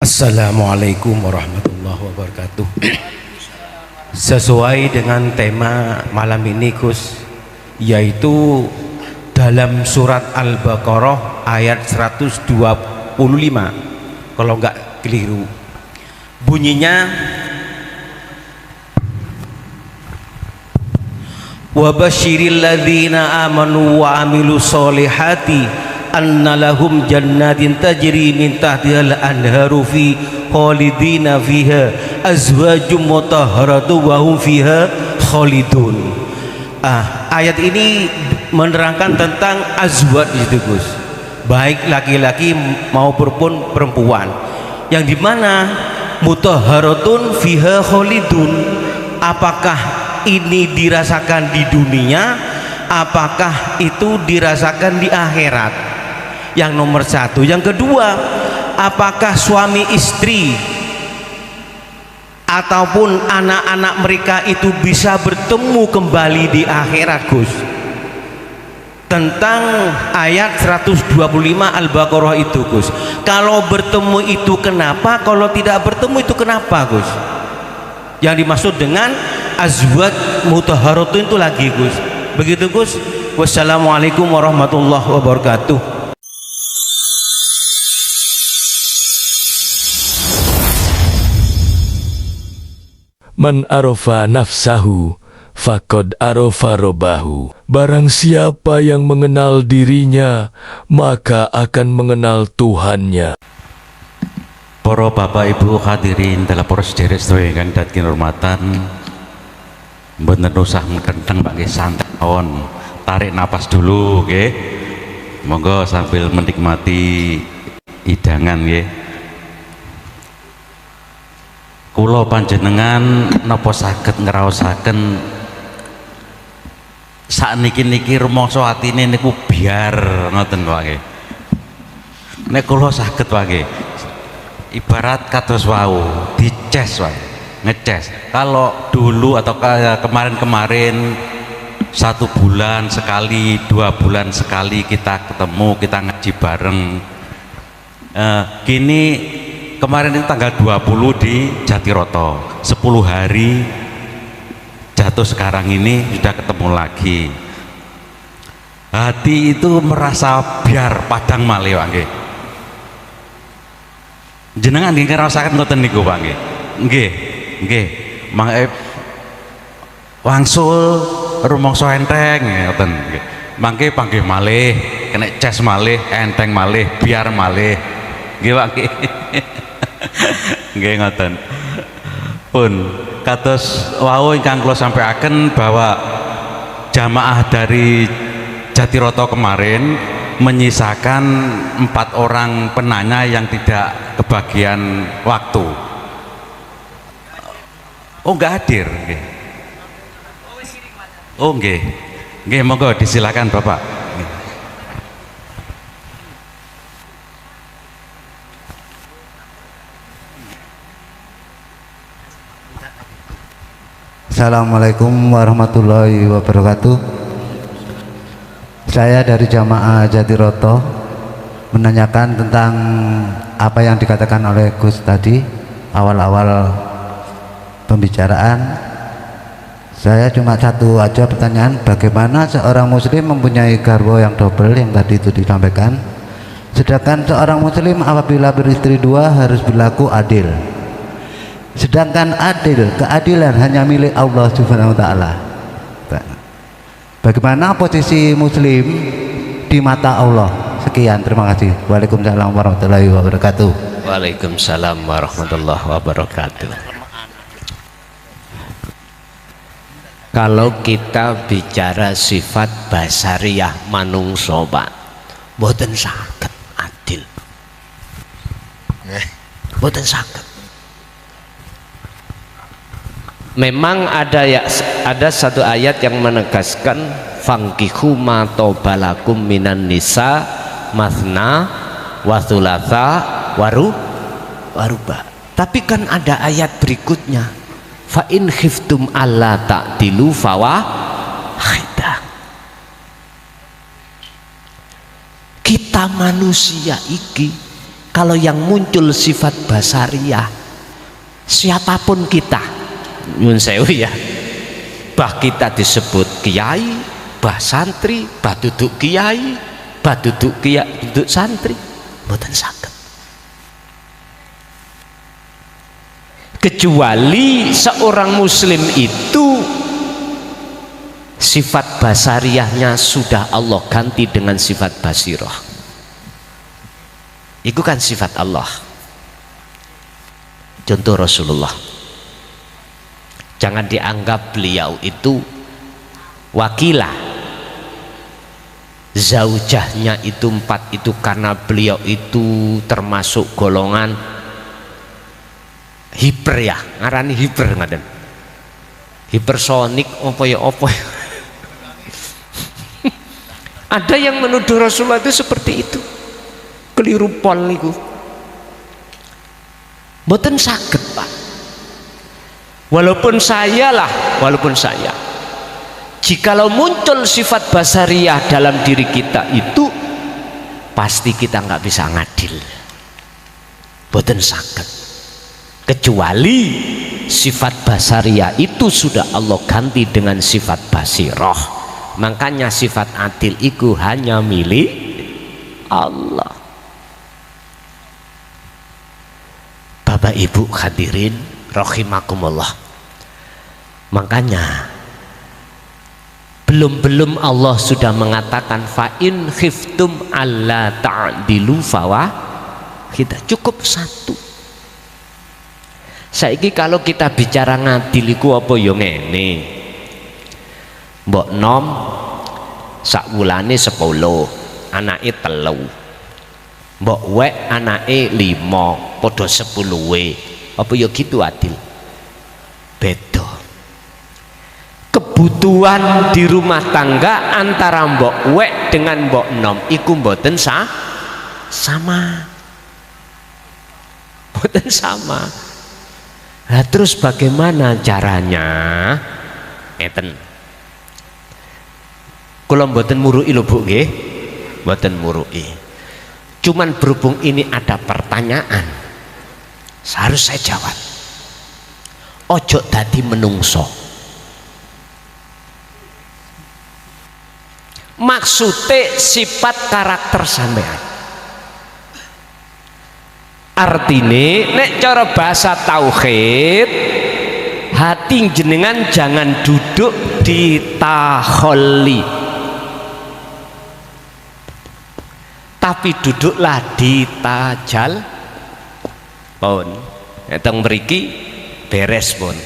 Assalamualaikum warahmatullahi wabarakatuh. Sesuai dengan tema malam ini Gus, yaitu dalam surat Al-Baqarah ayat 125 kalau enggak keliru, bunyinya wa basyiril ladzina amanu wa amilus solihati anna lahum jannatin tajri min tahtihal anharu fi khalidina fiha azwajum mutahharatu wa hum fiha khalidun. Ayat ini menerangkan tentang azwaj itu Gus, baik laki-laki maupun perempuan, yang dimana mutahharatun fiha khalidun. Apakah ini dirasakan di dunia, apakah itu dirasakan di akhirat? Yang nomor satu. Yang kedua, apakah suami istri ataupun anak-anak mereka itu bisa bertemu kembali di akhirat Gus? Tentang ayat 125 Al-Baqarah itu Gus, kalau bertemu itu kenapa, kalau tidak bertemu itu kenapa Gus? Yang dimaksud dengan azwaj mutahharatun itu lagi Gus. Begitu Gus. Wassalamualaikum warahmatullahi wabarakatuh. Man arofa nafsahu faqad arofa robbahu. Barang siapa yang mengenal dirinya, maka akan mengenal Tuhannya. Para bapak ibu hadirin dalam proses sedherek sedaya ingkang dadi hormatan, mboten usah mengkenteng Pak nggih, santai mawon. Tarik napas dulu nggih. Monggo sambil menikmati hidangan nggih. Kula panjenengan napa saged ngraosaken sakniki-niki rumangsa atine niku biar ngoten Pak nggih. Nek kula saged Pak nggih, ibarat kados wau dices wae, ngeces. Kalau dulu atau kayak kemarin-kemarin 1 bulan sekali, 2 bulan sekali kita ketemu, kita ngaji bareng. Kini kemarin itu tanggal 20 di Jatiroto, 10 hari jatuh sekarang ini sudah ketemu lagi. Hati itu merasa biar padang malih Pak nggih. Jenengan nggih ngrasaken ngoten niku Pak nggih. Nggih. Mangke wangsul rumangsa enteng ngoten nggih. Mangke panggih malih, kena ces malih, enteng malih, biar malih. Nggih Pak nggih. Nggih ngoten. Pun kados wau ingkang kula sampaikan bahwa jamaah dari Jatiroto kemarin menyisakan 4 orang penanya yang tidak kebagian waktu. Oh nggak hadir nggih. Oh nggih. Nggih monggo disilakan Bapak. Assalamualaikum warahmatullahi wabarakatuh. Saya dari jamaah Jatiroto menanyakan tentang apa yang dikatakan oleh Gus tadi awal-awal pembicaraan. Saya cuma satu aja pertanyaan, bagaimana seorang muslim mempunyai garwo yang double yang tadi itu disampaikan, sedangkan seorang muslim apabila beristri 2 harus berlaku adil, sedangkan keadilan hanya milik Allah Subhanahu wa ta'ala. Bagaimana posisi muslim di mata Allah? Sekian, terima kasih. Waalaikumsalam warahmatullahi wabarakatuh. Waalaikumsalam warahmatullahi wabarakatuh. Kalau kita bicara sifat basariyah manungsa Pak, mboten saged adil. Mboten saged. Memang ada satu ayat yang menegaskan fangkihu ma tobalakum minan nisa masna wa thulatha waruba. Tapi kan ada ayat berikutnya, fa in khiftum alla ta'dilu fawahidah. Kita manusia iki Kalau yang muncul sifat basariyah, siapapun kita, nyun sewu ya, bah kita disebut kiai, bah santri, bah duduk kiai, bah duduk duduk santri, mboten saged. Kecuali seorang muslim itu sifat basariyahnya sudah Allah ganti dengan sifat basirah. Itu kan sifat Allah. Contoh Rasulullah, jangan dianggap beliau itu wakilah zaujahnya itu 4 itu karena beliau itu termasuk golongan hiper ya, ngarani hiper ngaden, hipersonik apa ya apa ya. Ada yang menuduh Rasulullah itu seperti itu, keliru pol niku. Mboten saged Pak. Walaupun saya, jikalau muncul sifat basariyah dalam diri kita itu, pasti kita nggak bisa ngadil. Mboten saged. Kecuali sifat basariyah itu sudah Allah ganti dengan sifat basirah. Makanya sifat adil itu hanya milik Allah. Bapak Ibu hadirin rahimakumullah. Makanya belum Allah sudah mengatakan fa in khiftum alla ta'dilu kita cukup 1. Saiki kalau kita bicara ngadil iku apa ya ngene. Mbok nom sak wulane 10, anake 3. Mbok wek anake 5, padha 10-e. Apa ya gitu adil? Beda. Kebutuhan di rumah tangga antara mbok wek dengan mbok nom iku mboten sama. Mboten sama. Nah, terus bagaimana caranya? Ngeten. Kula mboten muruki lho Bu nggih. Mboten muruki. Cuman berhubung ini ada pertanyaan, harus saya jawab. Ojo dadi menungso. Maksudnya sifat karakter sampean. Artine nek cara bahasa tauhid, hati jenengan jangan duduk di taholli, tapi duduklah di tajal pun. Teng mriki beres pun.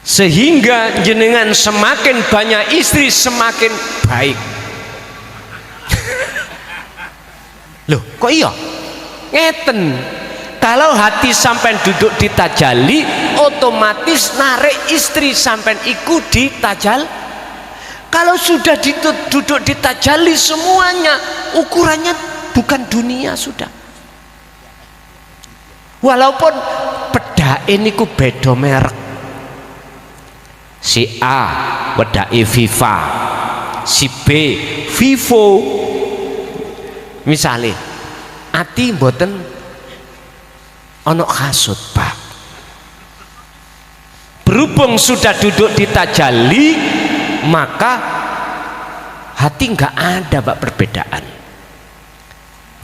Sehingga jenengan semakin banyak istri semakin baik. Loh kok iya? Ngeten. Kalau hati sampai duduk di tajalli, otomatis narik istri sampai ikut di tajal. Kalau sudah duduk di tajalli semuanya ukurannya bukan dunia sudah. Walaupun pedake niku beda merek. Si A wedake Viva, si B Vivo. Misalnya ati mboten ono hasud Pak. Berhubung sudah duduk di tajalli, maka hati nggak ada Pak perbedaan.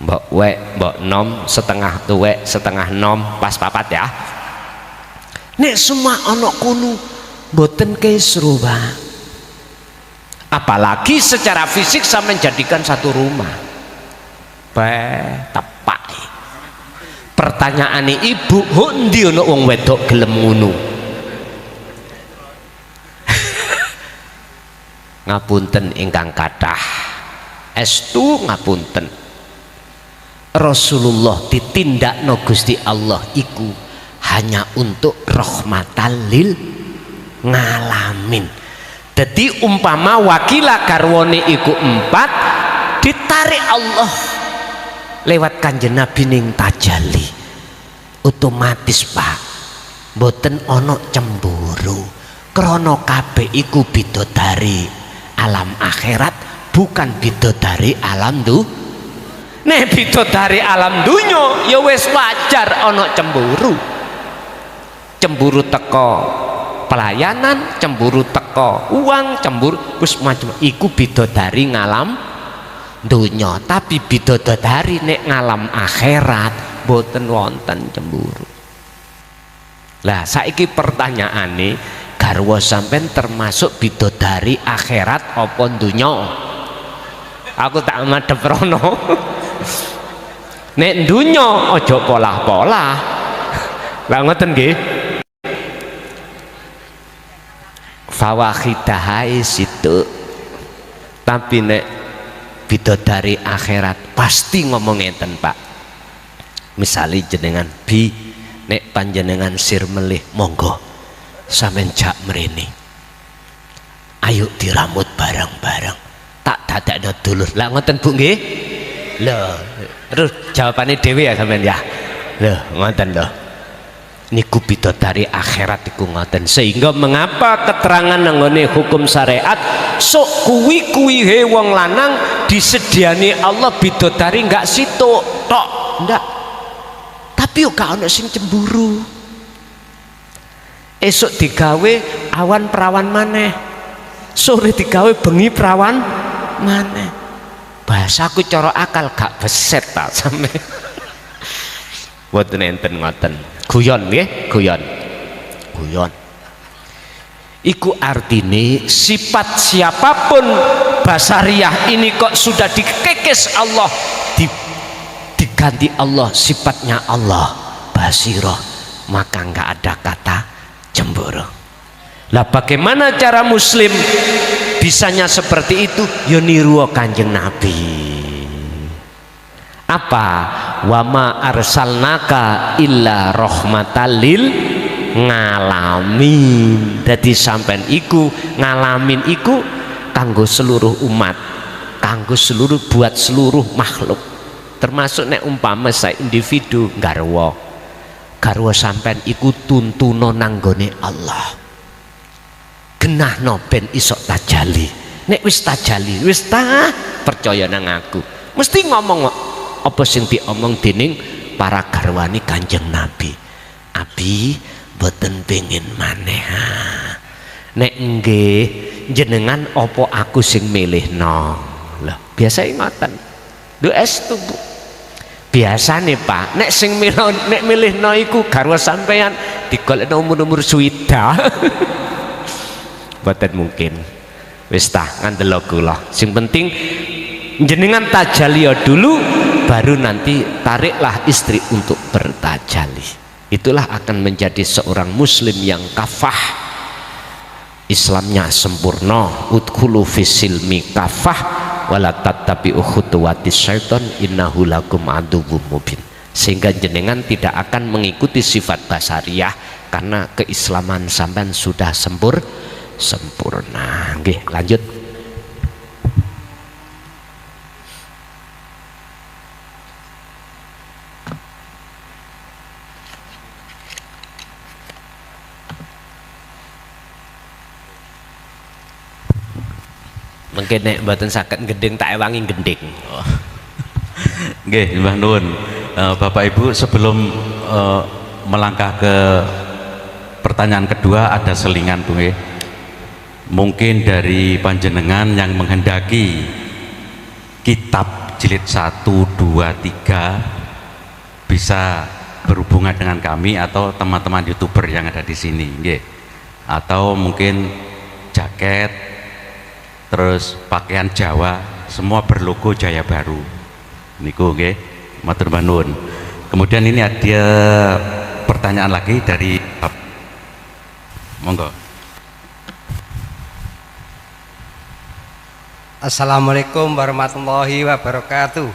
Mbok wek, mbok nom, setengah tuwek, setengah nom, pas papat ya. Nek semua ono kunu mboten kesru Pak. Apalagi secara fisik sampai menjadikan satu rumah. Tepak. Pertanyaane ibu, ndi ana wong wedok gelem ngono? Ngapunten ingkang kathah. Estu ngapunten. Rasulullah ditindakno Gusti Allah iku hanya untuk rahmatan lil ngalamin. Jadi umpama wakila garwane iku 4, ditarik Allah lewat kanjeng Nabi ning tajalli, otomatis Pak mboten ono cemburu krana kabeh iku bidodari alam akhirat bukan bidodari alam nek bidodari alam dunya ya wis wajar ana cemburu teko pelayanan, cemburu teko uang, cemburu wis macam iku bidodari ngalam dunya. Tapi bidodari nek ngalam akhirat boten wonten cemburu. Lah saiki pertanyaane, garwa sampean termasuk bidodari akhirat apa dunya? Aku tak madhep rono. Nek dunya aja polah-polah. Lah ngoten nggih. Fawahidahai situ. Tapi nek bidodari akhirat pasti ngomong ngeten, Pak. Misali jenengan bi nek panjenengan sir melih monggo sampean jak mrene. Ayo diramut bareng-bareng. Tak dadakno dulur. Lah ngoten Bu nggih? Lho, terus jawabane dhewe ya sampean ya. Lho, ngoten lho. Niku bidodari akhirat iku ngoten. Sehingga mengapa keterangan nanggone hukum syariat sok kuwi he wong lanang disediani Allah bidodari enggak situk tok, ndak. Tapi yo gak ono sing cemburu. Esuk digawe awan perawan maneh. Sore digawe bengi perawan maneh. Bahasaku cara akal gak beset ta sampe. Boten enten ngoten. Guyon nggih, guyon. Iku artine sifat siapapun basariah ini kok sudah dikekes Allah, diganti Allah sifatnya Allah basirah, maka nggak ada kata cemburu. Lah bagaimana cara muslim bisanya seperti itu? Ya niru Kanjeng Nabi. Apa? Wama arsalnaka illa rahmatal lil ngalamin. Jadi sampean iku ngalamin iku kanggo seluruh umat, kanggo seluruh buat seluruh makhluk. Termasuk nek umpama saya individu garwa sampean iku tuntuno nanggone Allah. Genahno ben isok tajali. Nek wis tajali, wis percaya nang aku. Mesti ngomong apa sing diomong dening para garwani Kanjeng Nabi. Abi boten pengin maneh. Nek nggih jenengan apa aku sing milihno. Lah biasa ngoten. Lho estu Bu. Biasane Pak, nek sing milihno iku garwa sampean digolekno umur-umur swida. Boten mungkin. Wis tah ngandelo kula. Sing penting jenengan tajalio dulu, baru nanti tariklah istri untuk bertajali. Itulah akan menjadi seorang muslim yang kafah, Islamnya sempurna. Udkhulu fisilmi kafah wala tattabi'u khutuwatis syaiton innahu lakum aduwwum mubin. Sehingga jenengan tidak akan mengikuti sifat basariah karena keislaman sampean sudah sempurna. Nggih, lanjut. Mungkin nek mboten saged gending tak ewangi gending. Nggih, Mbah Nuwun. Bapak Ibu, sebelum melangkah ke pertanyaan kedua ada selingan Bu nggih. Mungkin dari panjenengan yang menghendaki kitab jilid 1, 2, 3 bisa berhubungan dengan kami atau teman-teman YouTuber yang ada di sini nggih. Atau mungkin jaket, terus pakaian Jawa, semua berlogo Jaya Baru niku nggih, matur nuwun. Kemudian ini ada pertanyaan lagi dari monggo. Assalamualaikum warahmatullahi wabarakatuh.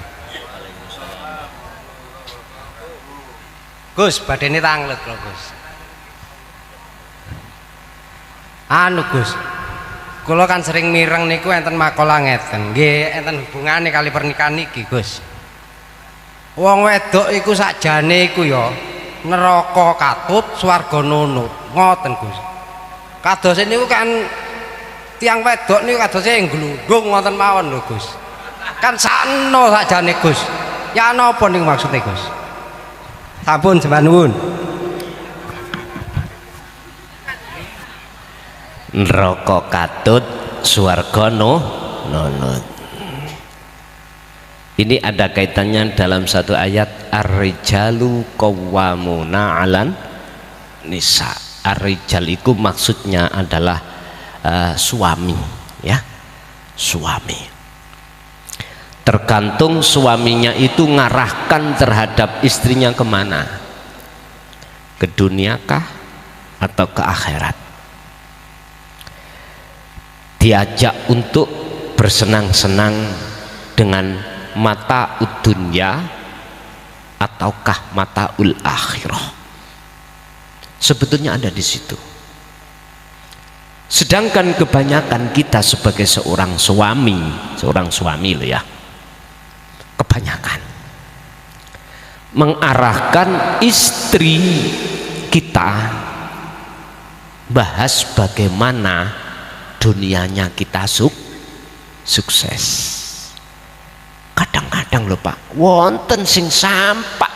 Gus, badene tanglet lho Gus. Anu Gus, kula kan sering mireng niku enten makalah ngeten. Nggih, enten hubungane kali pernikahan niki, Gus. Wong wedok iku sakjane iku ya neraka katut, swarga nunut. Ngoten, Gus. Kados niku kan tiang wedok niku kadose glundung ngoten mawon lho Gus. Kan sakno sakjane Gus. Ya napa niku maksude Gus? Sampun sembah nuwun. Neraka katut, swarga nunut. Ini ada kaitannya dalam satu ayat, ar-rijalu qawwamuna 'alan nisa. Ar-rijal itu maksudnya adalah suami, ya, suami. Tergantung suaminya itu ngarahkan terhadap istrinya kemana, ke dunia kah atau ke akhirat. Diajak untuk bersenang-senang dengan mata dunya ataukah mata ul akhirah. Sebetulnya ada di situ. Sedangkan kebanyakan kita sebagai seorang suami loh ya, kebanyakan mengarahkan istri kita bahas bagaimana dunianya kita sukses. Kadang-kadang lho Pak, wonten sing sampak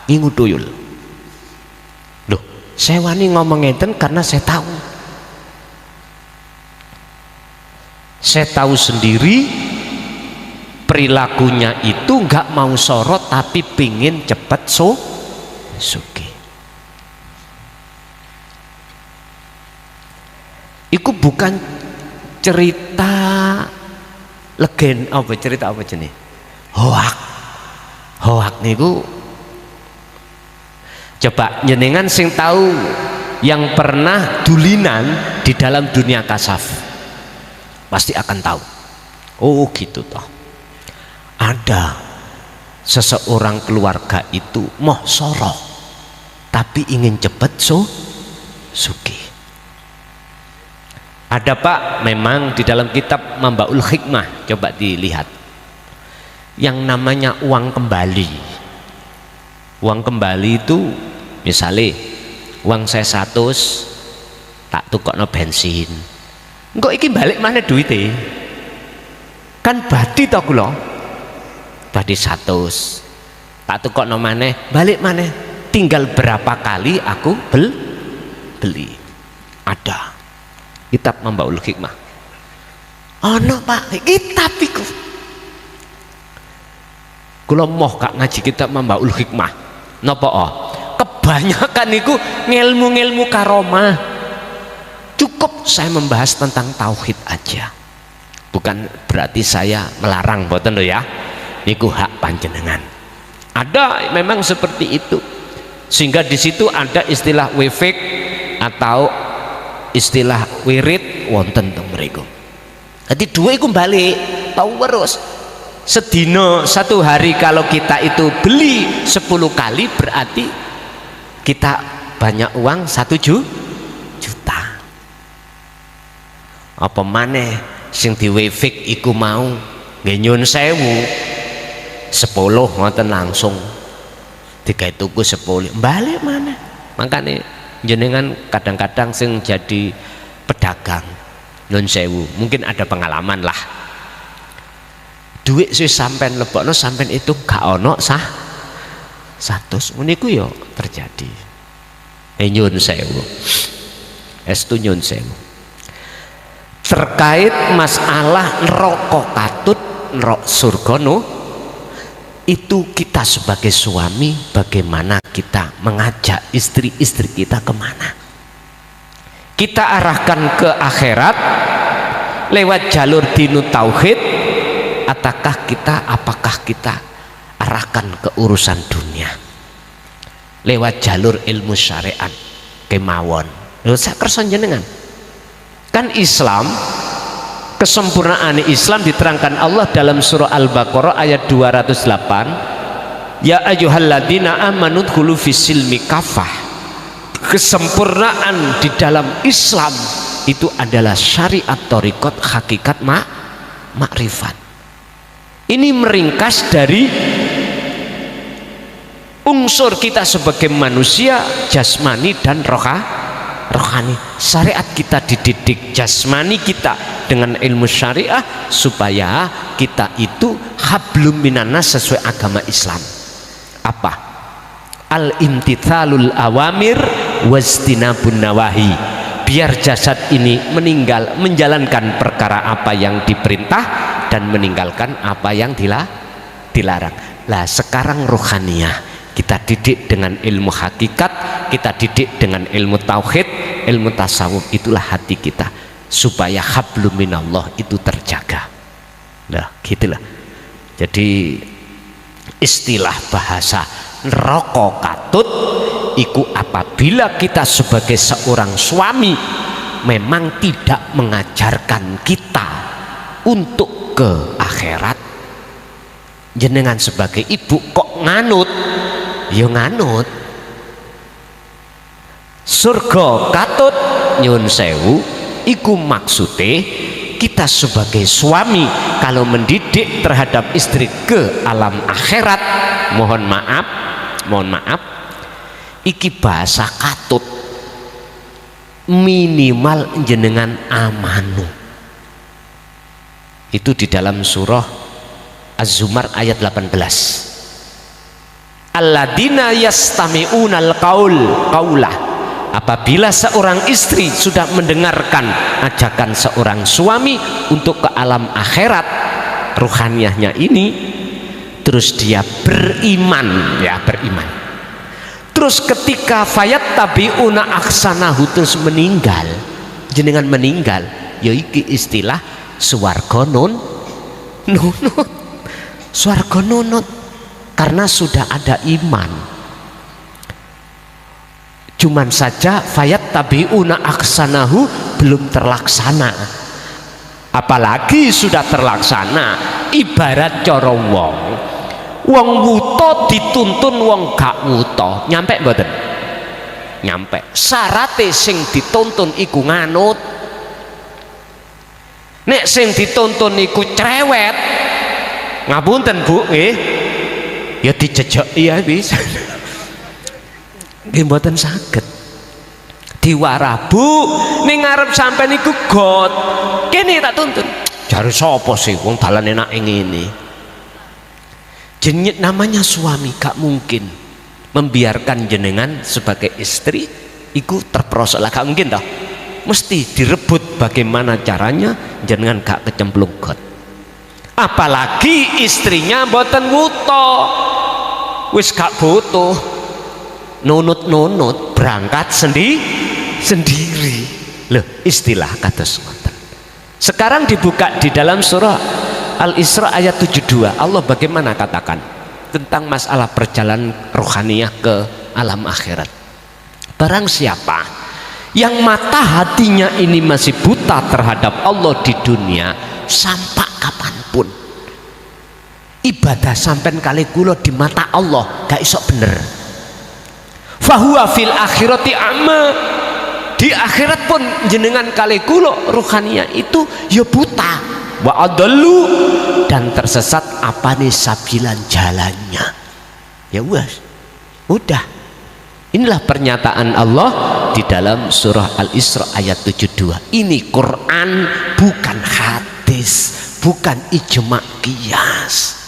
ngingu tuyul. Loh, saya wani ngomong ngeten karena saya tahu. Saya tahu sendiri perilakunya itu nggak mau sorot tapi pingin cepet sugih. Iku bukan cerita legenda, cerita apa jenis? Hoak niku. Coba jenengan sing tahu yang pernah dulinan di dalam dunia kasaf pasti akan tahu. Oh gitu toh. Ada seseorang keluarga itu moh sorok tapi ingin cepet sugih. Ada Pak, memang di dalam kitab Mambaul Hikmah, coba dilihat yang namanya uang kembali. Uang kembali itu misalnya uang saya 100 tak tukokno bensin, engko iki balik mana duitnya? Kan badi toh kula, badi 100 tak tukokno maneh, balik maneh, tinggal berapa kali aku beli. Ada kitab Mambaul Hikmah. Ono Pak, kitab iku. Kula moh kak ngaji kitab Mambaul Hikmah. Napa kebanyakan iku ngilmu-ngilmu karomah. Cukup saya membahas tentang tauhid aja. Bukan berarti saya melarang, boten lho ya. Niku hak panjenengan. Ada memang seperti itu. Sehingga di situ ada istilah wifik atau istilah wirid wonten teng mriku. Jadi dua iku balik tahu terus. Sedino satu hari kalau kita itu beli 10 kali berarti kita banyak uang 1 juta. Apa maneh sing diwefik iku mau nggih nyun 1000 ngoten langsung digawe tuku 10 balik mana. Makanya jenengan kadang-kadang sing jadi pedagang nyun 1000 mungkin ada pengalaman lah, duit sih sampean lebokno sampean itu gak ono 100 niku yo terjadi. Nyun 1000 estu nyun 1000 terkait masalah neraka katut neraka surga itu. Kita sebagai suami bagaimana kita mengajak istri-istri kita kemana? Kita arahkan ke akhirat lewat jalur dinu tauhid, apakah kita arahkan ke urusan dunia lewat jalur ilmu syariat kemawon. Lho sak kersa jenengan kan Islam, kesempurnaan Islam diterangkan Allah dalam surah Al-Baqarah ayat 208, ya ayyuhalladzina amanu dkhulu fis-silmi kafah. Kesempurnaan di dalam Islam itu adalah syariat thariqat hakikat makrifat. Ini meringkas dari unsur kita sebagai manusia jasmani dan rohani. Syariat kita dididik jasmani kita dengan ilmu syariah supaya kita itu hablum minanas sesuai agama Islam. Apa? Al-imtithalul awamir wastinabun nawahi. Biar jasad ini meninggal menjalankan perkara apa yang diperintah dan meninggalkan apa yang dilarang. Lah sekarang rohaniyah kita didik dengan ilmu hakikat, kita didik dengan ilmu tauhid, ilmu tasawuf. Itulah hati kita supaya hablum minallah itu terjaga. Nah gitulah. Jadi istilah bahasa neraka katut iku apabila kita sebagai seorang suami memang tidak mengajarkan kita untuk ke akhirat. Jenengan sebagai ibu kok nganut, ya nganut. Surga katut nyun sewu iku maksude kita sebagai suami kalau mendidik terhadap istri ke alam akhirat, mohon maaf iki bahasa katut minimal jenengan amanu. Itu di dalam surah Az-Zumar ayat 18. Alladzina yastami'unal qaulah. Apabila seorang istri sudah mendengarkan ajakan seorang suami untuk ke alam akhirat ruhaniyahnya ini, terus dia beriman, terus ketika fayat tabiuna aksanahu terus meninggal, jenengan meninggal, ya iki istilah swarga nunut. Swarga nunut karena sudah ada iman. Cuman saja fayat tabiuna aksanahu belum terlaksana. Apalagi sudah terlaksana, ibarat cara wong wuta dituntun wong gak wuta, nyampe mboten? Nyampe. Syarate sing dituntun iku nganut. Nek sing dituntun iku cerewet, ngapunten Bu, ya dijejak iya bisa. Nggih mboten saged. Diwara Bu, ning ngarep sampean iku got. Kene tak tuntun. Jare sapa sih wong dalan enak ngene. Jenenge namanya suami gak mungkin membiarkan jenengan sebagai istri iku terperosok lah, gak mungkin toh. Mesti direbut bagaimana caranya jenengan gak kecemplung got. Apalagi istrinya mboten wuta, wis gak butuh nunut berangkat sendiri. Loh, istilah kados ngoten. Sekarang dibuka di dalam surah Al-Isra ayat 72. Allah bagaimana katakan tentang masalah perjalanan rohaniyah ke alam akhirat. Barang siapa yang mata hatinya ini masih buta terhadap Allah di dunia, sampai kapanpun ibadah sampean kali kula di mata Allah gak iso bener. Fahuwa fil akhirati amma. Di akhirat pun jenengan kali kula ruhaniyah itu ya buta. Wa adallu, dan tersesat apa nih sabilan jalannya. Ya wes, udah. Inilah pernyataan Allah di dalam surah Al-Isra ayat 72. Ini Quran bukan hadis, bukan ijma' qiyas.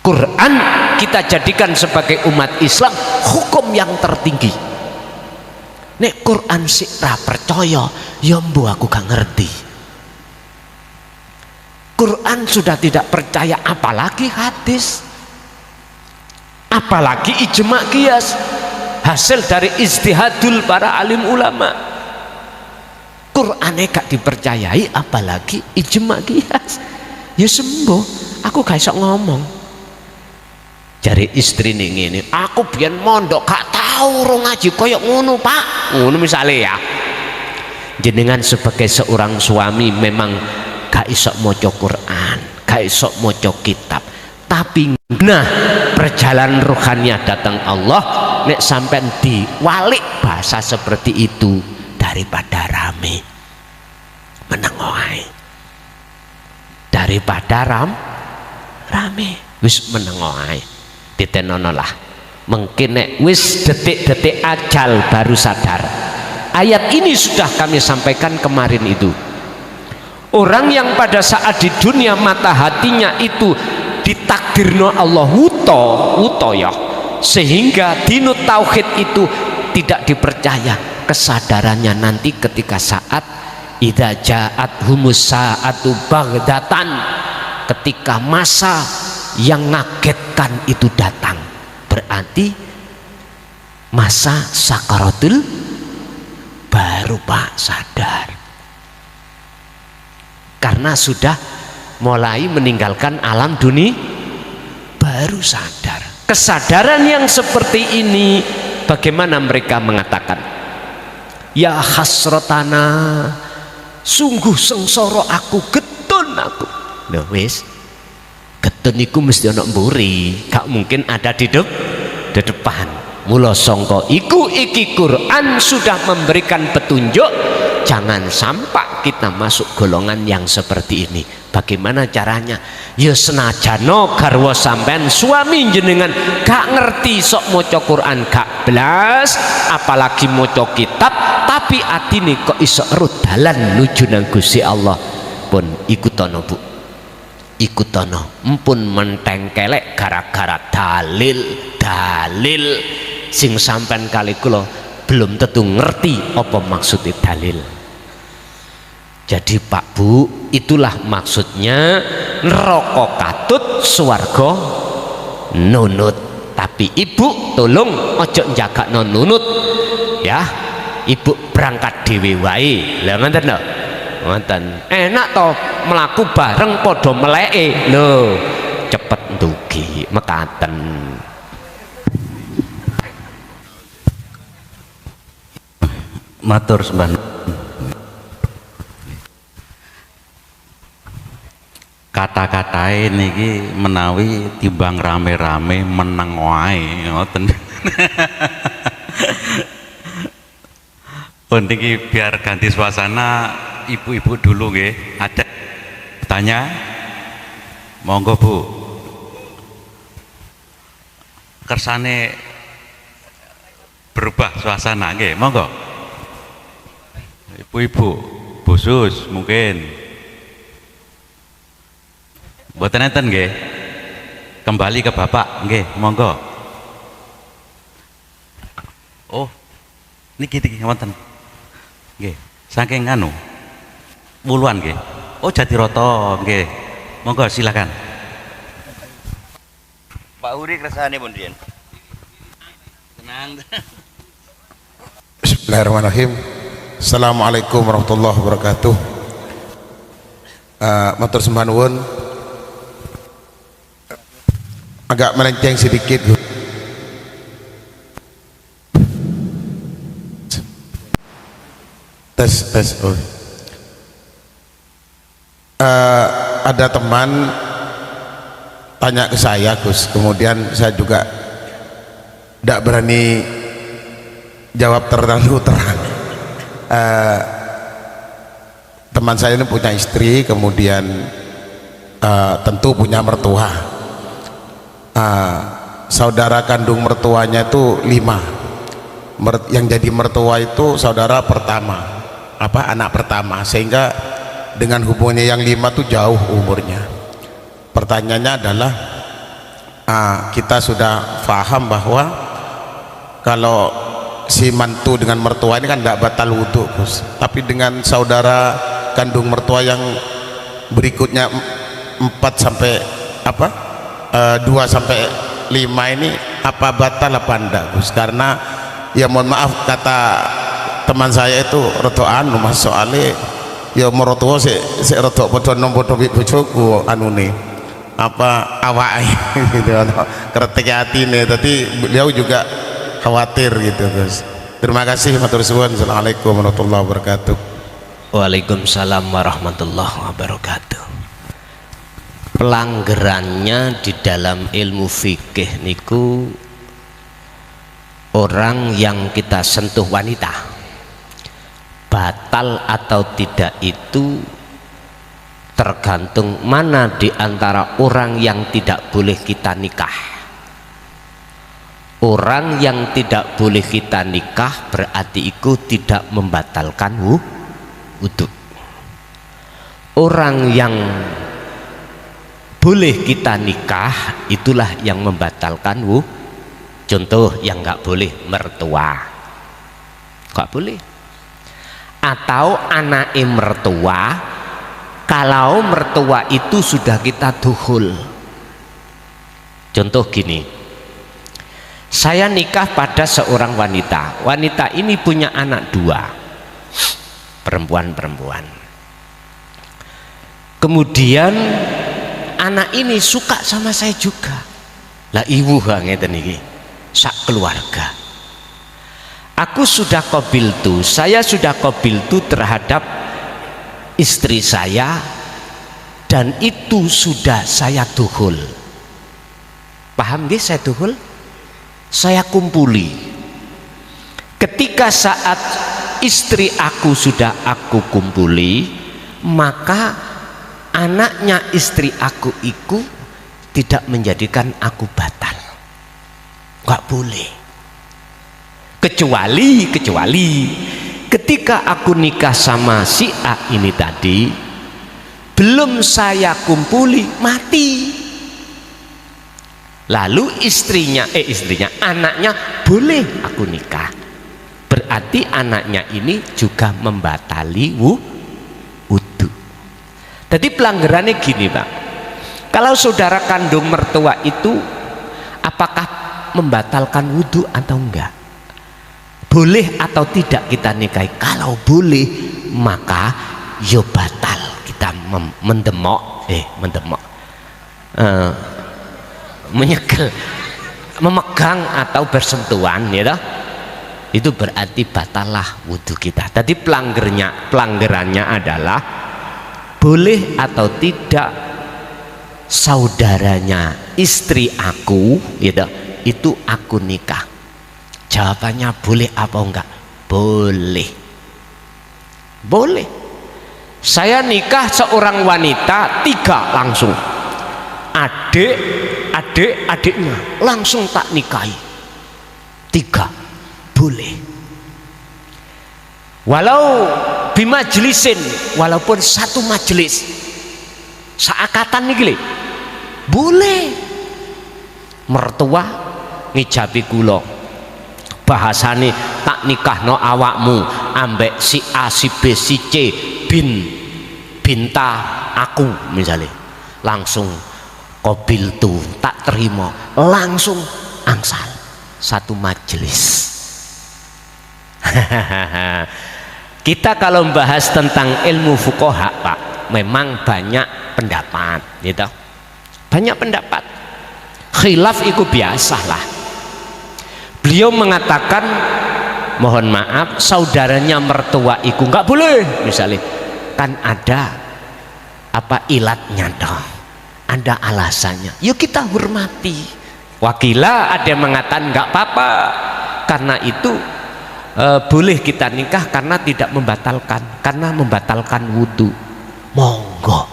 Quran kita jadikan sebagai umat Islam hukum yang tertinggi. Nek Quran sik ra percaya, ya mbuh aku gak ngerti. Quran sudah tidak percaya, apalagi hadis, apalagi ijma' qiyas, hasil dari ijtihadul para alim ulama. Qur'ane gak dipercayai, apalagi ijma' qiyas. Ya sembuh, aku gak iso ngomong. Jari istri nih ngene, aku biyen mondok gak tahu ro ngaji koyok ngono Pak, ngono misalnya ya. Jenengan sebagai seorang suami memang gak iso maca Quran, gak iso maca kitab, tapi nah perjalanan rohaninya datang Allah nek sampean diwalik bahasa seperti itu daripada rame menengoai, daripada rame wis menengoai. Ditenono lah, mungkin nek wis detik-detik ajal baru sadar, ayat ini sudah kami sampaikan kemarin itu. Orang yang pada saat di dunia mata hatinya itu ditakdirno Allah wuto ya, sehingga dinut tauhid itu tidak dipercaya, kesadarannya nanti ketika saat idza ja'at humus sa'atu baghdatan, ketika masa yang ngagetkan itu datang, berarti masa sakaratul baru Pak sadar, karena sudah mulai meninggalkan alam dunia baru sadar. Kesadaran yang seperti ini bagaimana mereka mengatakan, ya hasratana, sungguh sengsara aku, getun aku. Lho wis, getun iku mesti ana mburi, gak mungkin ada di depan. Mula sangka iku iki Quran sudah memberikan petunjuk, jangan sampai kita masuk golongan yang seperti ini. Bagaimana caranya? Ya senajano garwa sampean suami jenengan gak ngerti sok maca Quran gak blas, apalagi maca kitab, tapi atine kok iso erut dalan nuju nang Gusti Allah, pun ikutono Bu, ikutono, empun menteng kelek gara-gara dalil sing sampean kali kula belum tentu ngerti apa maksudnya dalil. Jadi Pak Bu, itulah maksudnya neraka katut, swarga nunut. Tapi ibu tolong ojo jaga nunut ya, ibu berangkat dhewe wae. Lah ngoten lho, ngoten enak to melaku bareng podo meleke lho, cepet ndugi mekaten. Matur sembah. Kata-katae niki menawi timbang rame-rame meneng wae ngoten. Pun niki biar ganti suasana, ibu-ibu dulu nggih. Ada tanya? Monggo Bu. Kersane berubah suasana nggih, monggo. Ibu-ibu, khusus mungkin. Mboten enten nggih. Kembali ke Bapak nggih, monggo. Oh, niki wonten. Nggih, saking anu. Wuluan nggih. Oh, Jatiroto nggih. Monggo silakan. Pak Huri kersane pun riyen. Tenang. Bismillahirrahmanirrahim. Assalamualaikum warahmatullahi wabarakatuh. Matur sembah nuwun. Agak melenceng sedikit. Tes. Oh. Ada teman tanya ke saya, Gus. Kemudian saya juga tidak berani jawab terlalu terang. Teman saya ini punya istri, kemudian tentu punya mertua. Saudara kandung mertuanya itu 5. Yang jadi mertua itu saudara pertama, anak pertama, sehingga dengan hubungannya yang 5 itu jauh umurnya. Pertanyaannya adalah, kita sudah paham bahwa kalau si mantu dengan mertua ini kan tidak batal wudhu, Gus. Tapi dengan saudara kandung mertua yang berikutnya 2 sampai 5 ini apa batal apa enggak, Gus? Karena ya mohon maaf, kata teman saya itu rotoan mas, soalnya ya mertua si rotok bodoh nomor bojoku anune apa awak gitu, kretek hati nih. Tapi beliau juga khawatir gitu, Gus. Terima kasih, matur suwun. Assalamualaikum warahmatullahi wabarakatuh. Waalaikumsalam warahmatullahi wabarakatuh. Pelanggarannya di dalam ilmu fikih niku, orang yang kita sentuh wanita batal atau tidak itu tergantung mana di antara orang yang tidak boleh kita nikah. Orang yang tidak boleh kita nikah berarti itu tidak membatalkan wudhu. Orang yang boleh kita nikah itulah yang membatalkan wudhu. Contoh yang nggak boleh mertua, nggak boleh. Atau anak mertua, kalau mertua itu sudah kita duhul. Contoh gini, saya nikah pada seorang wanita. Wanita ini punya anak 2, perempuan-perempuan. Kemudian anak ini suka sama saya juga. Lah ibu ngeten iki, sak keluarga. Aku sudah qabiltu, saya sudah qabiltu terhadap istri saya dan itu sudah saya duhul. Paham nggih saya duhul? Saya kumpuli. Ketika saat istri aku sudah aku kumpuli, maka anaknya istri aku itu tidak menjadikan aku batal. Nggak boleh. Kecuali ketika aku nikah sama si A ini tadi, belum saya kumpuli mati. Lalu anaknya boleh aku nikah. Berarti anaknya ini juga membatali wudhu. Jadi pelanggarannya gini Pak, kalau saudara kandung mertua itu apakah membatalkan wudhu atau enggak? Boleh atau tidak kita nikahi? Kalau boleh maka yo batal kita menyegel, memegang atau bersentuhan, ya toh? Itu berarti batalah wudhu kita. Tadi pelanggarannya adalah boleh atau tidak saudaranya istri aku, ya toh, itu aku nikah. Jawabannya boleh apa enggak? Boleh. Boleh. Saya nikah seorang wanita 3 langsung. Adiknya langsung tak nikahi. 3. Boleh. Walau bimajlisin, walaupun satu majelis. Seakatan nih boleh. Mertua ngijabi kula, bahasane tak nikahno awakmu ambek si A si B si C binta aku misalnya, langsung qabiltu, tak terima, langsung angsal satu majelis. Kita kalau membahas tentang ilmu fuqaha Pak, memang banyak pendapat gitu, banyak pendapat. Khilaf itu biasalah. Beliau mengatakan, mohon maaf, saudaranya mertua itu nggak boleh misalnya, kan ada apa ilatnya dong, ada alasannya, yuk kita hormati. Wakila ada yang mengatakan nggak apa-apa, karena itu boleh kita nikah karena tidak membatalkan, karena membatalkan wudhu. Monggo.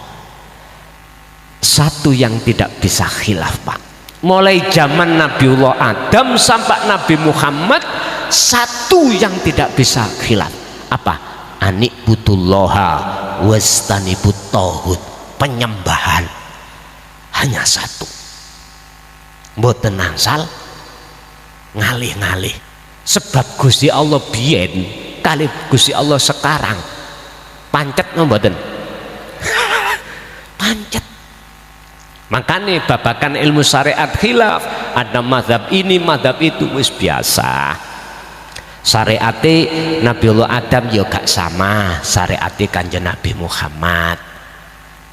Satu yang tidak bisa khilaf Pak, mulai zaman Nabiullah Adam sampai Nabi Muhammad, satu yang tidak bisa khilaf apa? Anikbutullaha wastanibut tauhid, penyembahan hanya satu, mboten angsal ngalih-ngalih. Sebab Gusti Allah biyen kali Gusti Allah sekarang pancet mboten pancet. Makanya babakan ilmu syariat khilaf, ada mazhab ini mazhab itu, wis biasa. Syariate Nabiullah Adam ya gak sama syariate Kanjeng Nabi Muhammad.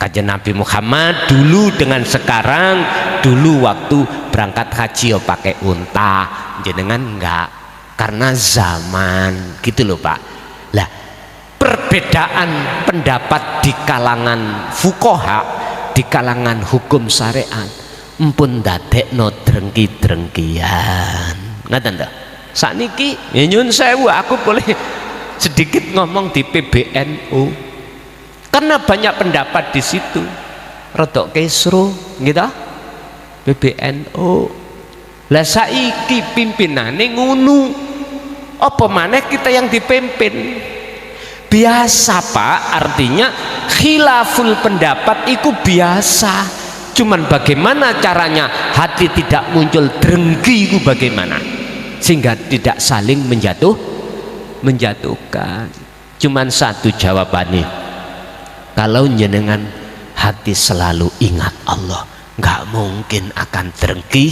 Kanjeng Nabi Muhammad dulu dengan sekarang, dulu waktu berangkat haji ya pakai unta, jenengan enggak, karena zaman gitu loh Pak. Lah perbedaan pendapat di kalangan fuqaha, di kalangan hukum syariat empun dadekno drengki-drengkian. Ngaten ta? Sakniki ya nyun sewu, aku boleh sedikit ngomong di PBNU. Karena banyak pendapat di situ. Rodok kesro gitu. PBNU. Lah saiki pimpinane ngono, apa maneh kita yang dipimpin? Biasa Pak, artinya khilaful pendapat itu biasa, cuman bagaimana caranya hati tidak muncul drengki itu bagaimana sehingga tidak saling menjatuhkan. Cuman satu jawabannya, kalau jenengan hati selalu ingat Allah, nggak mungkin akan drengki,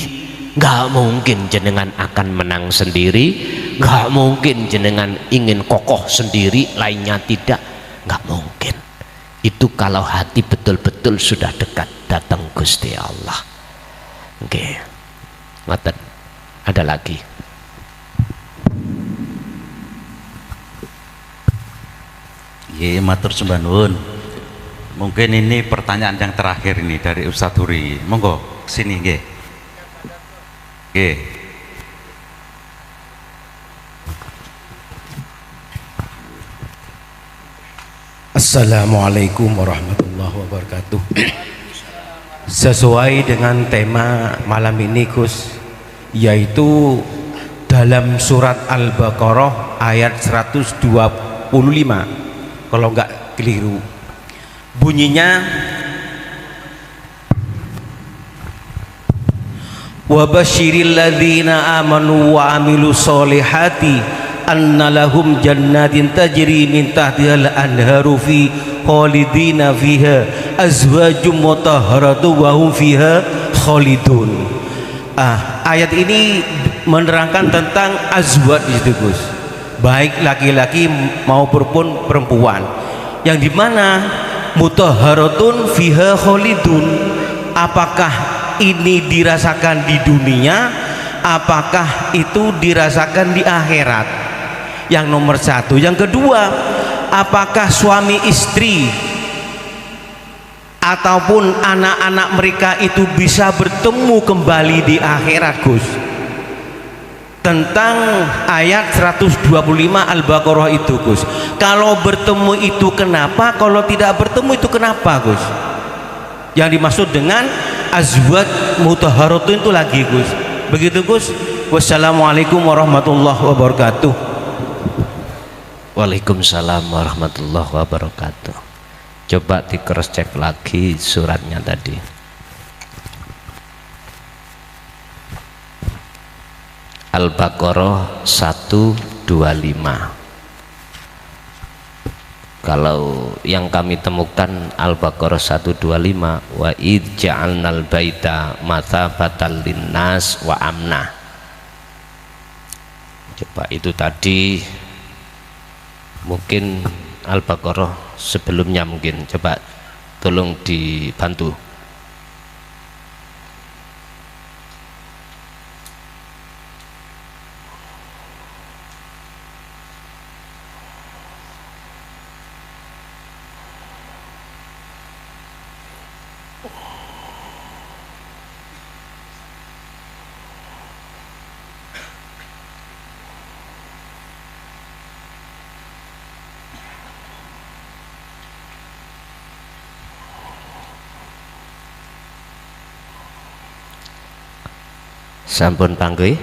nggak mungkin jenengan akan menang sendiri, nggak mungkin jenengan ingin kokoh sendiri, lainnya tidak, nggak mungkin. Itu kalau hati betul-betul sudah dekat datang Gusti Allah. Oke, ngoten. Ada lagi? Iya, matur sembah nuwun. Mungkin ini pertanyaan yang terakhir ini dari Ustadz Huri. Monggo sini nggih. Nggih. Assalamualaikum warahmatullahi wabarakatuh. Sesuai dengan tema malam ini Gus, yaitu dalam surat Al-Baqarah ayat 125, kalau enggak keliru bunyinya, wa basyiril ladzina amanu wa amilus solihati anna lahum jannatin tajri min tahtihal anharu fi khalidina fiha azwajum mutahharatun wa hum fiha khalidun. Ayat ini menerangkan tentang azwaj itu Gus, baik laki-laki maupun perempuan, yang dimana mutahharatun fiha khalidun. Apakah ini dirasakan di dunia, apakah itu dirasakan di akhirat? Yang nomor satu. Yang kedua, apakah suami istri ataupun anak-anak mereka itu bisa bertemu kembali di akhirat Gus? Tentang ayat 125 Al-Baqarah itu Gus, kalau bertemu itu kenapa, kalau tidak bertemu itu kenapa Gus? Yang dimaksud dengan azwaj mutahharatun itu lagi Gus, begitu Gus. Wassalamualaikum warahmatullahi wabarakatuh. Waalaikumsalam warahmatullahi wabarakatuh. Coba di cross check lagi suratnya tadi. Al-Baqarah 125. Kalau yang kami temukan Al-Baqarah 125, wa id ja'alnal baita mathabatan linnas wa amna. Coba itu tadi, mungkin Al-Baqarah sebelumnya, mungkin coba tolong dibantu. Sampun panggih.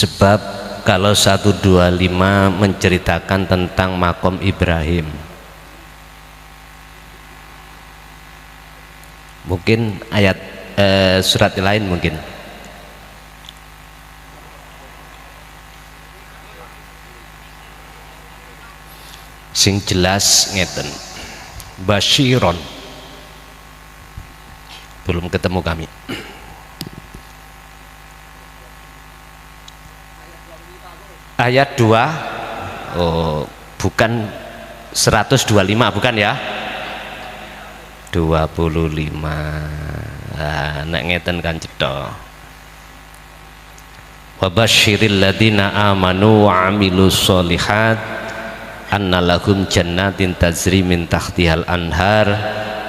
Sebab kalau 125 menceritakan tentang makom Ibrahim, mungkin ayat surat lain mungkin. Sing jelas ngeten, Basyiron. Belum ketemu kami. Ayat 2, oh, bukan 125 bukan ya? 25. Nah, nek ngeten kan cetha. Wa basyiril ladzina amanu wa amilus sholihat anna lahum jannatin tajri min tahtihal anhar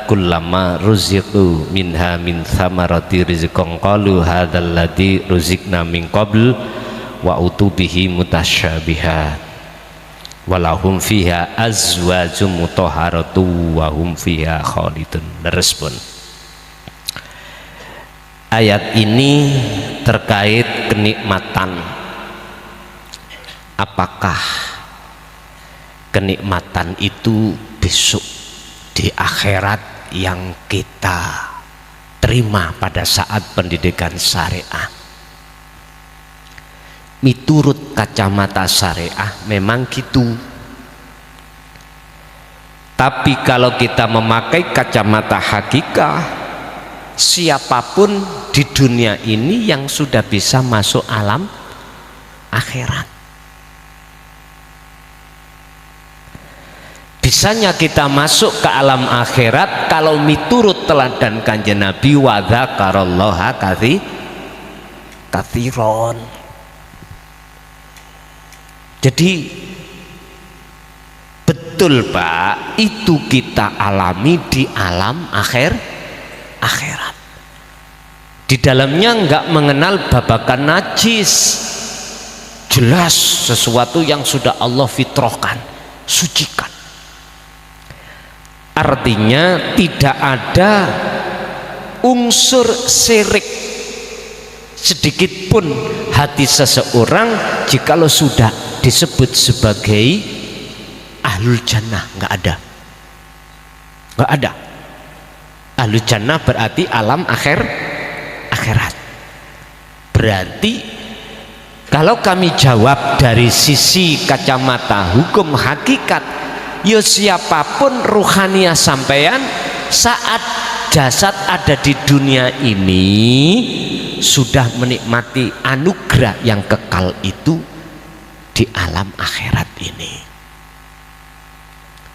kullama ruziqu minha min thamarati rizqan qalu hadzal ladzi ruziqna min qabl wa utubihi mutasyabihat walahum fiha azwajum mutahharatu wa hum fiha khalidun. Respon ayat ini terkait kenikmatan. Apakah kenikmatan itu besok di akhirat yang kita terima pada saat pendidikan syariah? Miturut kacamata syariah memang gitu, tapi kalau kita memakai kacamata hakikah, siapapun di dunia ini yang sudah bisa masuk alam akhirat. Bisanya kita masuk ke alam akhirat kalau miturut teladan Kanjeng Nabi wa dzakarallaha katsiron. Jadi betul Pak, itu kita alami di alam akhirat. Di dalamnya enggak mengenal babakan najis, jelas sesuatu yang sudah Allah fitrahkan, sucikan. Artinya tidak ada unsur syirik sedikit pun hati seseorang jikalau sudah disebut sebagai ahlul jannah. Enggak ada. Ahlul jannah berarti alam akhirat. Berarti kalau kami jawab dari sisi kacamata hukum hakikat, ya siapapun ruhaniah sampean saat jasad ada di dunia ini sudah menikmati anugerah yang kekal itu di alam akhirat ini.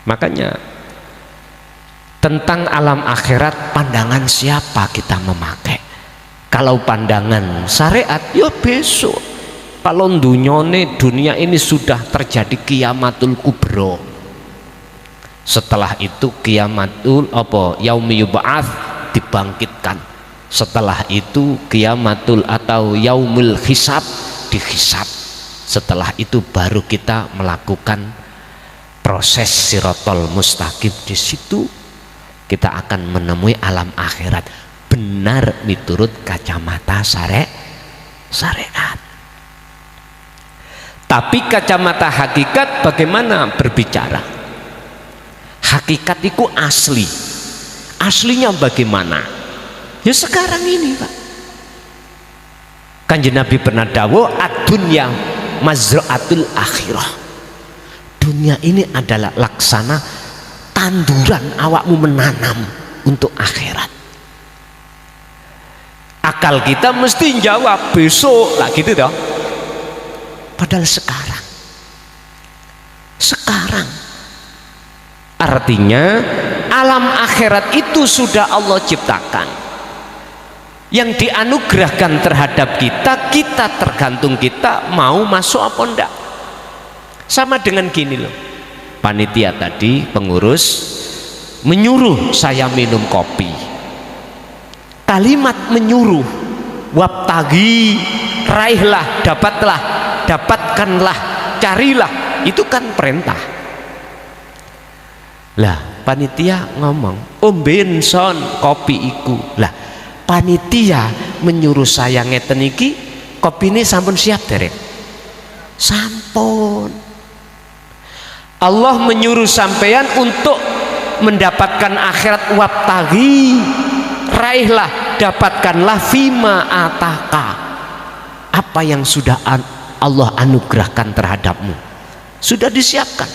Makanya tentang alam akhirat pandangan siapa kita memakai? Kalau pandangan syariat ya besok, kalau dunia ini sudah terjadi kiamatul kubro, setelah itu kiamatul yaumi yub'ats, dibangkitkan, setelah itu kiamatul atau yaumul hisab, dihisab, setelah itu baru kita melakukan proses sirotol mustaqim. Di situ kita akan menemui alam akhirat benar miturut kacamata syariat. Tapi kacamata hakikat bagaimana berbicara? Hakikat itu aslinya bagaimana? Ya sekarang ini Pak. Kanjeng Nabi pernah dawuh ad-dunya mazra'atul akhirah. Dunia ini adalah laksana tanduran awakmu menanam untuk akhirat. Akal kita mesti jawab besok lah gitu toh. Padahal sekarang artinya alam akhirat itu sudah Allah ciptakan. Yang dianugerahkan terhadap kita tergantung kita mau masuk apa enggak. Sama dengan gini loh, panitia tadi pengurus menyuruh saya minum kopi. Kalimat menyuruh, wabtagi, raihlah, dapatkanlah, carilah, itu kan perintah. Lah panitia ngomong omben son kopi iku. Lah panitia menyuruh saya ngeten iki, kopi ini sampun siap derek? Sampun. Allah menyuruh sampean untuk mendapatkan akhirat, wabtagi, raihlah, dapatkanlah fima ataka, apa yang sudah Allah anugerahkan terhadapmu sudah disiapkan.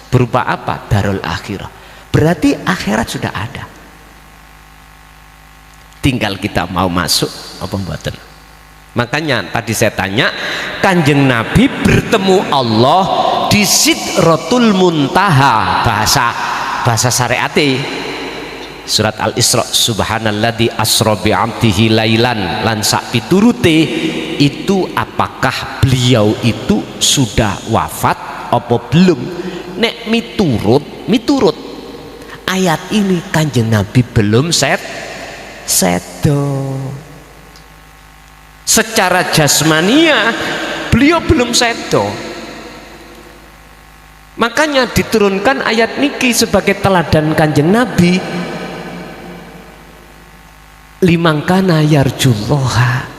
Berupa apa? Darul akhirah. Berarti akhirat sudah ada, tinggal kita mau masuk apa mboten. Makanya tadi saya tanya, Kanjeng Nabi bertemu Allah di di Sidratul Muntaha, bahasa syariati surat Al-Isra, subhanalladzi asra bi 'abdihi lailan lan sak piturute. Itu apakah beliau itu sudah wafat apa belum? Nek miturut ayat ini Kanjeng Nabi belum sedo. Secara jasmania beliau belum sedo. Makanya diturunkan ayat niki sebagai teladan Kanjeng Nabi. Limangkana yarjullaha,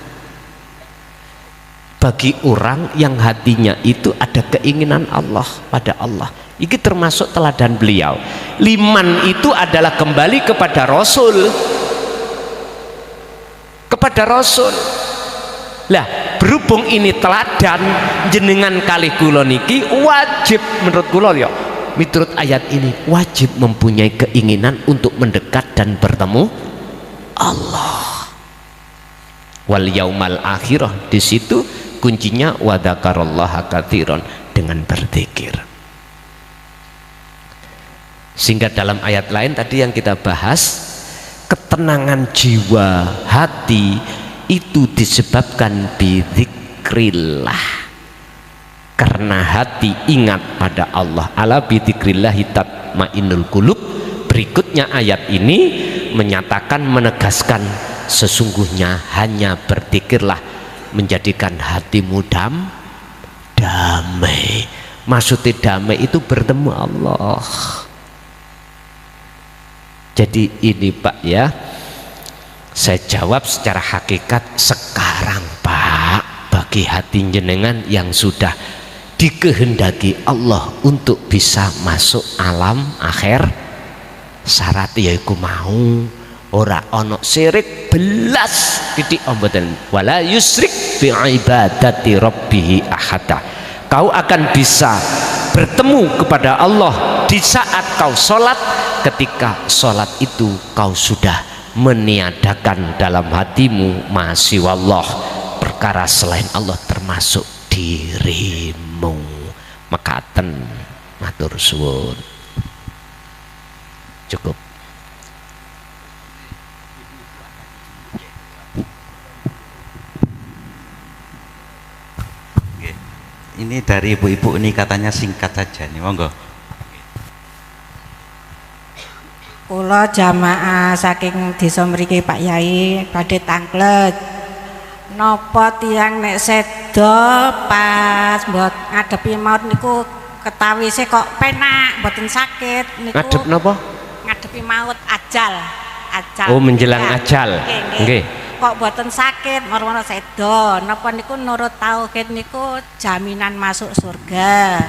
bagi orang yang hatinya itu ada keinginan Allah pada Allah. Ini termasuk teladan beliau. Liman itu adalah kembali kepada Rasul, lah berhubung ini teladan jenengan kali kula niki wajib menurut kula ya, miturut ayat ini wajib mempunyai keinginan untuk mendekat dan bertemu Allah. Wal yaumal akhirah, di situ kuncinya wa dzakarallaha katsiran, dengan berzikir. Sehingga dalam ayat lain tadi yang kita bahas, ketenangan jiwa hati itu disebabkan bidzikrillah, karena hati ingat pada Allah. Ala bidzikrillahi tatmainnul qulub. Berikutnya ayat ini menyatakan, menegaskan sesungguhnya hanya berzikirlah menjadikan hatimu damai. Maksudnya damai itu bertemu Allah. Jadi ini Pak ya, saya jawab secara hakikat sekarang Pak, bagi hati jenengan yang sudah dikehendaki Allah untuk bisa masuk alam akhir, syarat yaiku mau ora ono syirik belas titik omboten, wala yusrik bi ibadati rabbih ahada. Kau akan bisa bertemu kepada Allah di saat kau sholat, ketika sholat itu kau sudah meniadakan dalam hatimu masih wallah perkara selain Allah termasuk dirimu. Mekaten matur suwun. Cukup. Ini dari ibu-ibu ini katanya singkat saja nih, monggo. Kula jamaah saking desa mriki Pak Yai badhe tanglet. Napa tiyang nek seda pas mbot ngadepi maut niku ketawise kok penak, mboten sakit niku. Ngadep napa? Ngadepi maut, ajal. Oh, menjelang ajal. Nggih. Kok mboten sakit, moro-moro seda. Napa niku nurut tauhid niku jaminan masuk surga.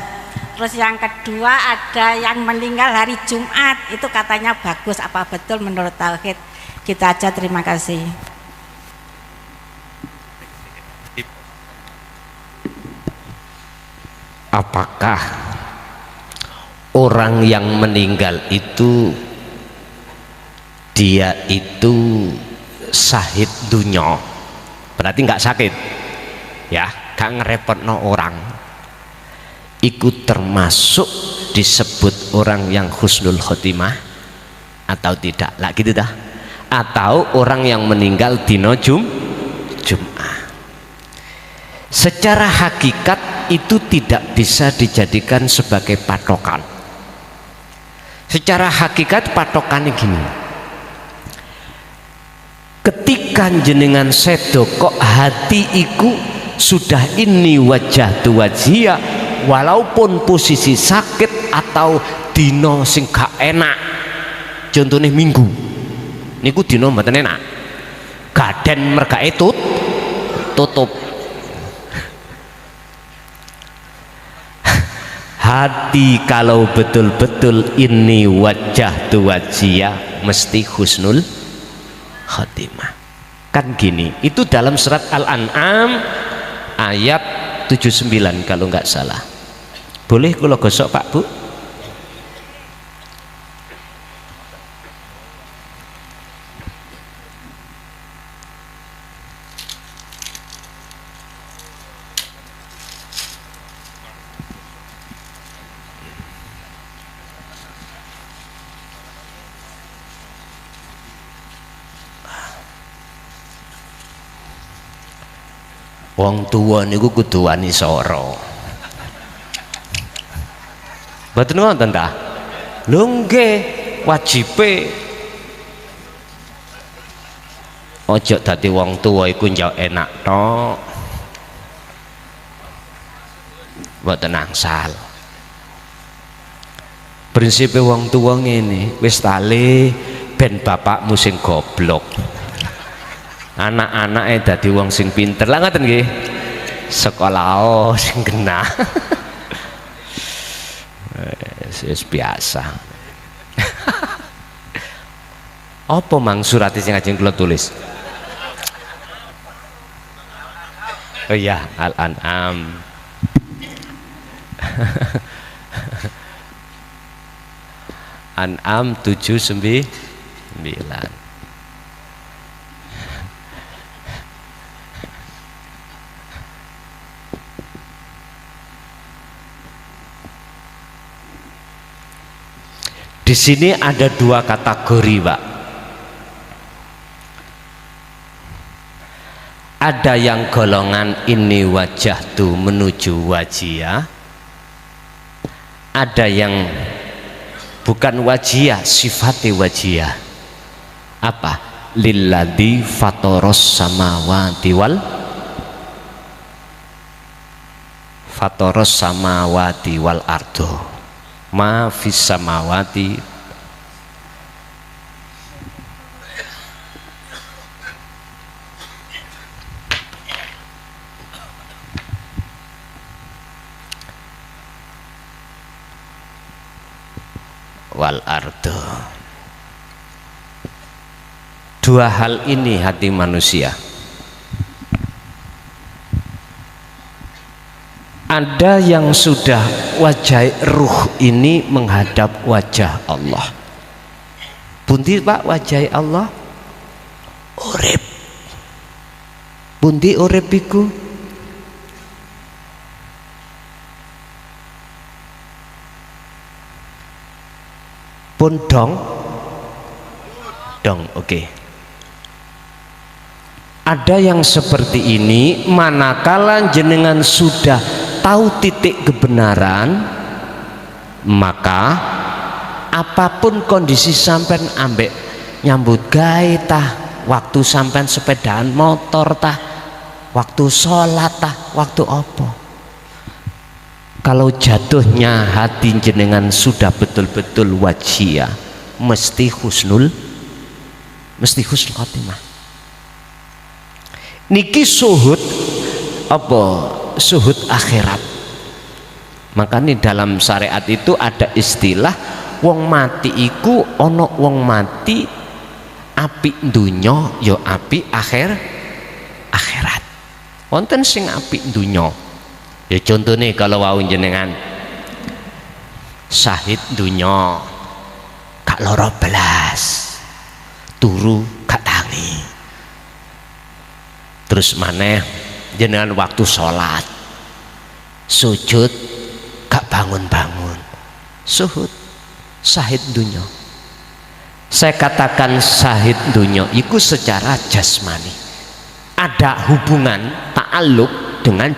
Terus yang kedua ada yang meninggal hari Jumat, itu katanya bagus. Apa betul menurut tauhid? Kita aja, terima kasih. Apakah orang yang meninggal itu dia itu syahid dunya, berarti nggak sakit ya, gak ngerepotno orang, ikut termasuk disebut orang yang husnul khotimah atau tidak lah gitu dah, atau orang yang meninggal dino Jum'ah. Secara hakikat itu tidak bisa dijadikan sebagai patokan. Secara hakikat patokannya gini, ketika jenengan sedo kok hati iku sudah ini wajah tu wajia, walaupun posisi sakit atau dino sing gak enak, contohnya minggu niku dino mboten enak, gaden mergae tutup hati, kalau betul-betul ini wajah tu wajia mesti husnul khatimah. Kan gini, itu dalam surat Al-An'am ayat 79 kalau nggak salah. Boleh kalau gosok Pak Bu? Wong tua niku kudu wani soro. Mboten ngoten ta? Lho nggih, wajibe. Ojo dadi wong tua iku njak enak tok. Mboten angsal. Prinsipe wong tua ngene, wis tale ben bapakmu sing goblok. Anak-anake dadi wong sing pinter. Lah ngoten nggih. Sekolah sing kena. Wis biasa. Apa mang surat sing ajeng kula tulis? Oh iya, Al-An'am. An'am 79. Di sini ada dua kategori, Pak. Ada yang golongan ini wajah tuh menuju wajiyah. Ada yang bukan wajiyah, sifatnya wajiyah. Apa? Lilladzi fatoros samawati wal ardo. Ma fis samawati wal ardo. Dua hal ini hati manusia. Ada yang sudah wajah ruh ini menghadap wajah Allah. Pundi Pak wajah Allah? Urip. Pundi urip iku? Pun dong. Oke. Ada yang seperti ini, manakala jenengan sudah tahu titik kebenaran, maka apapun kondisi sampean ambek nyambut gawe tah, waktu sampean sepedaan motor tah, waktu sholat tah, waktu apa, kalau jatuhnya hati jenengan sudah betul-betul wajiyah, mesti husnul khotimah. Niki suhud apa? Suhud akhirat. Makanya dalam syariat itu ada istilah wong mati iku ono wong mati apik dunya ya apik akhirat. Wonten sing apik dunya. Ya contohnya kalau wau jenengan syahid dunya gak loro belas, turu gak tangi. Terus maneh jenengan waktu sholat sujud gak bangun-bangun, suhud syahid dunya. Saya katakan syahid dunya itu secara jasmani, ada hubungan ta'aluk dengan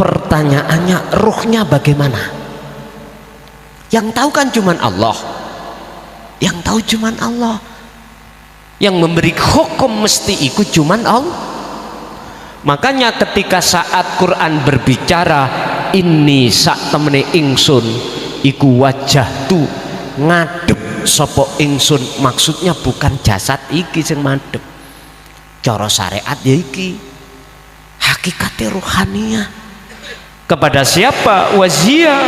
pertanyaannya ruhnya bagaimana? Yang tahu kan cuman Allah, yang tahu cuman Allah, yang memberi hukum mesti ikut cuman Allah. Makanya ketika saat Quran berbicara ini sak temene ingsun iku wajah tu ngadep sopo ingsun, maksudnya bukan jasad iki sing madep. Cara syariat ya iki hakikate ruhaniyah. Kepada siapa? Wajiyah,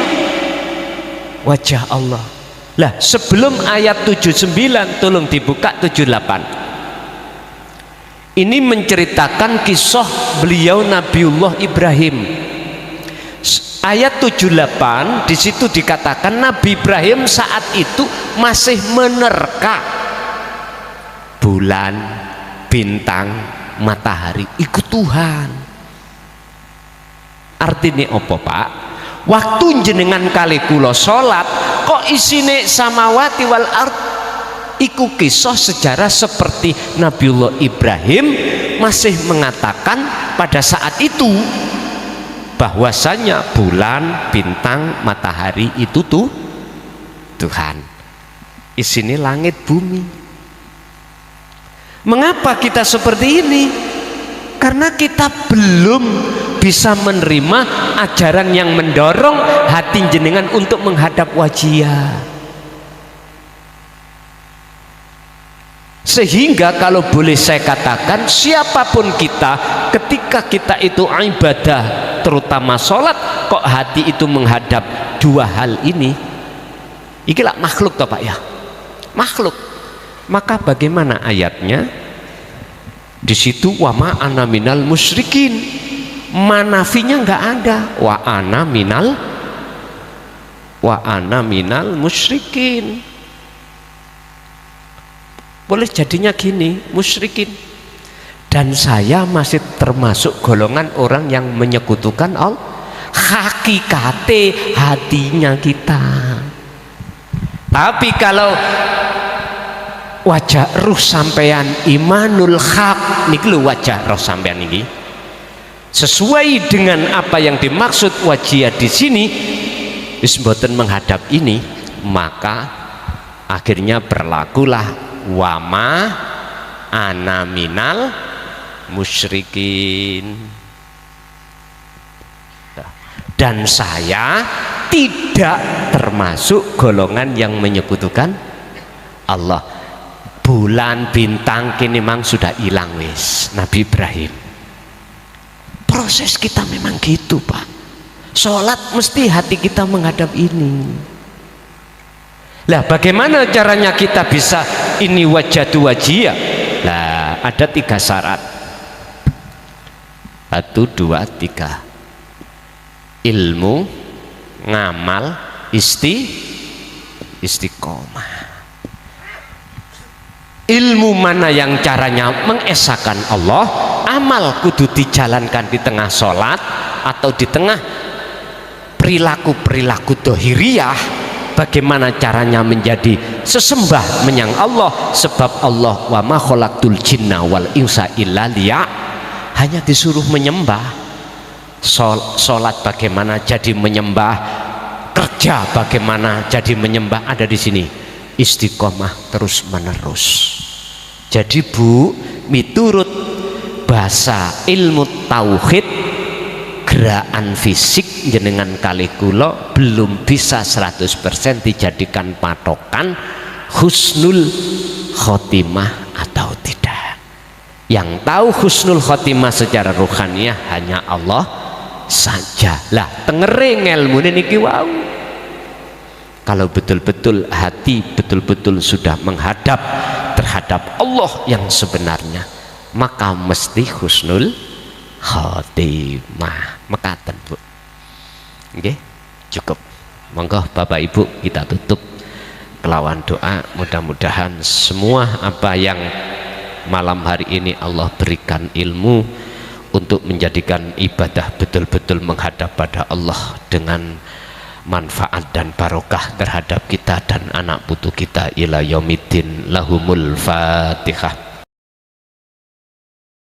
wajah Allah. Lah sebelum ayat 79 tolong dibuka 78. Ini menceritakan kisah beliau Nabiullah Ibrahim. Ayat 78 di situ dikatakan Nabi Ibrahim saat itu masih menerka bulan, bintang, matahari. Ikut Tuhan. Artinya apa Pak? Waktu jenengan kali kula salat kok isine samawati wal ard, iku kisah sejarah seperti Nabiullah Ibrahim masih mengatakan pada saat itu bahwasanya bulan, bintang, matahari itu tuh Tuhan, isinya langit bumi. Mengapa kita seperti ini? Karena kita belum bisa menerima ajaran yang mendorong hati jenengan untuk menghadap wajah. Sehingga kalau boleh saya katakan, siapapun kita, ketika kita itu ibadah, terutama sholat, kok hati itu menghadap dua hal ini, ikilah makhluk toh Pak ya, makhluk. Maka bagaimana ayatnya? Di situ wa ma ana minal musyrikin, manafinya nggak ada, wa ana minal musyrikin. Boleh jadinya gini, musyrikin, dan saya masih termasuk golongan orang yang menyekutukan Allah. Hakikate hatinya kita. Tapi kalau wajah ruh sampean imanul haq niki lho, wajah roh sampean ini sesuai dengan apa yang dimaksud wajah di sini, wis mboten menghadap ini, maka akhirnya berlakulah wama ana minal musyrikin, dan saya tidak termasuk golongan yang menyekutukan Allah. Bulan bintang kini memang sudah hilang wis, Nabi Ibrahim. Proses kita memang gitu Pak, sholat mesti hati kita menghadap ini. Lah bagaimana caranya kita bisa ini wajatu wajiyah? Lah ada 3 syarat. 1, 2, 3. Ilmu, ngamal, istiqomah. Ilmu mana yang caranya mengesahkan Allah, amal kudu dijalankan di tengah sholat atau di tengah perilaku-perilaku dohiriyah. Bagaimana caranya menjadi sesembah menyang Allah, sebab Allah wa ma khalaqtul jinna wal insa illa liya, hanya disuruh menyembah. Sholat bagaimana jadi menyembah, kerja bagaimana jadi menyembah, ada di sini. Istiqomah terus menerus. Jadi Bu, miturut bahasa ilmu tauhid, gerakan fisik jenengan kali kula belum bisa 100% dijadikan patokan husnul khotimah atau tidak. Yang tahu husnul khotimah secara ruhaniyah hanya Allah saja. Lah tengering ilmu niki wau. Kalau betul-betul hati betul-betul sudah menghadap terhadap Allah yang sebenarnya, maka mesti husnul khotimah. Mekaten Bu. Oke, cukup. Monggo Bapak Ibu kita tutup kelawan doa. Mudah-mudahan semua apa yang malam hari ini Allah berikan ilmu untuk menjadikan ibadah betul-betul menghadap pada Allah dengan manfaat dan barokah terhadap kita dan anak putu kita ila yaumiddin. Lahumul Fatihah.